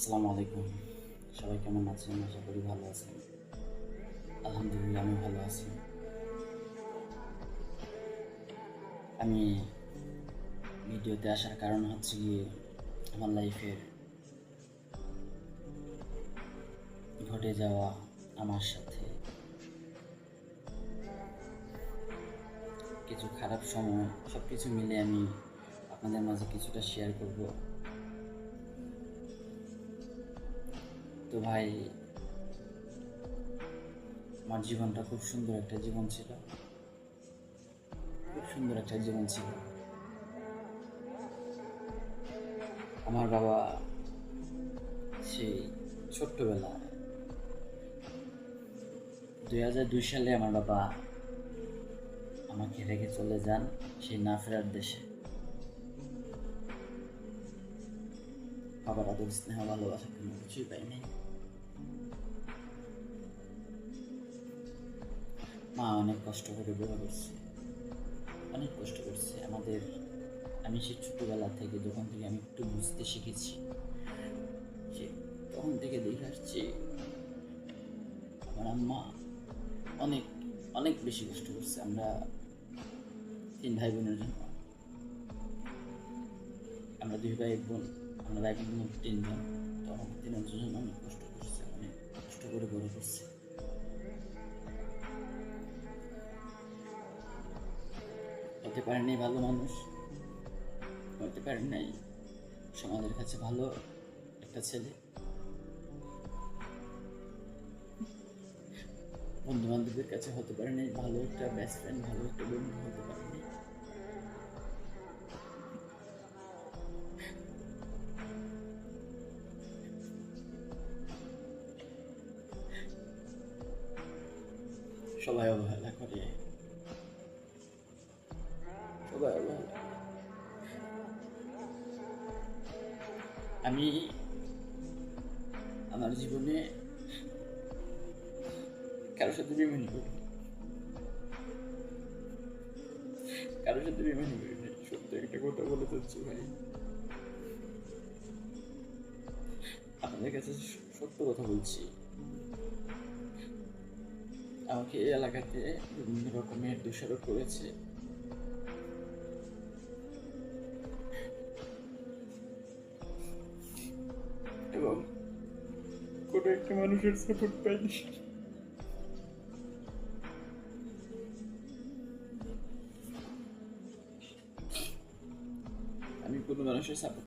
আসসালামু আলাইকুম। সবাই কেমন আছেন? আশা করি ভালো আছেন। আলহামদুলিল্লাহ আমি ভালো আছি। আমি ভিডিওতে আসার কারণ হচ্ছে গিয়ে আমার লাইফের ঘটে যাওয়া আমার সাথে কিছু খারাপ সময় সব কিছু মিলে আমি আপনাদের মাঝে কিছুটা শেয়ার করব। তো ভাই, আমার জীবনটা খুব সুন্দর একটা জীবন ছিল। খুব সুন্দর একটা জীবন ছিল। আমার বাবা সেই ছোট্টবেলায় 2002 সালে আমার বাবা আমাকে রেখে চলে যান সেই না ফেরার দেশে। বাবার আদর স্নেহ ভালোবাসা কোনো কিছুই পাইনি। মা অনেক কষ্ট করে বড় করছে, অনেক কষ্ট করছে আমাদের। আমি সেই ছোটবেলা থেকে যখন থেকে আমি একটু বুঝতে শিখেছি, সে তখন থেকে দেখে আসছি আমার আম্মা অনেক অনেক বেশি কষ্ট করছে। আমরা 3 ভাই বোনের জন্য, আমরা 2 ভাই 1 বোন, আমরা ভাই বোন 3 জন। তখন 3 জনের জন্য অনেক কষ্ট করছে, অনেক কষ্ট করে বড় করছে। হতে পারেন নাই ভালো মানুষ, হতে পারেন নাই সমাজের কাছে ভালো একটা ছেলে, বন্ধু বান্ধবদের কাছে হতে পারে নাই ভালো একটা বেস্ট ফ্রেন্ড, ভালো একটা বন্ধু হতে পারে নাই। সবাই অবহেলা করে, সবাই অবহেলা করে। আমি আমার জীবনে কারোর সাথে বেমানি করি, কারোর সাথে বেমানি করি নাই। সত্য একটা কথা বলে যাচ্ছি ভাই, আপনাদের কাছে সত্য কথা বলছি। আমাকে এই এলাকাতে বিভিন্ন রকমের দোষারোপ করেছে। এবং কোনো একটা মানুষের সাপোর্ট পাইনি। আমি কোনো মানুষের সাপোর্ট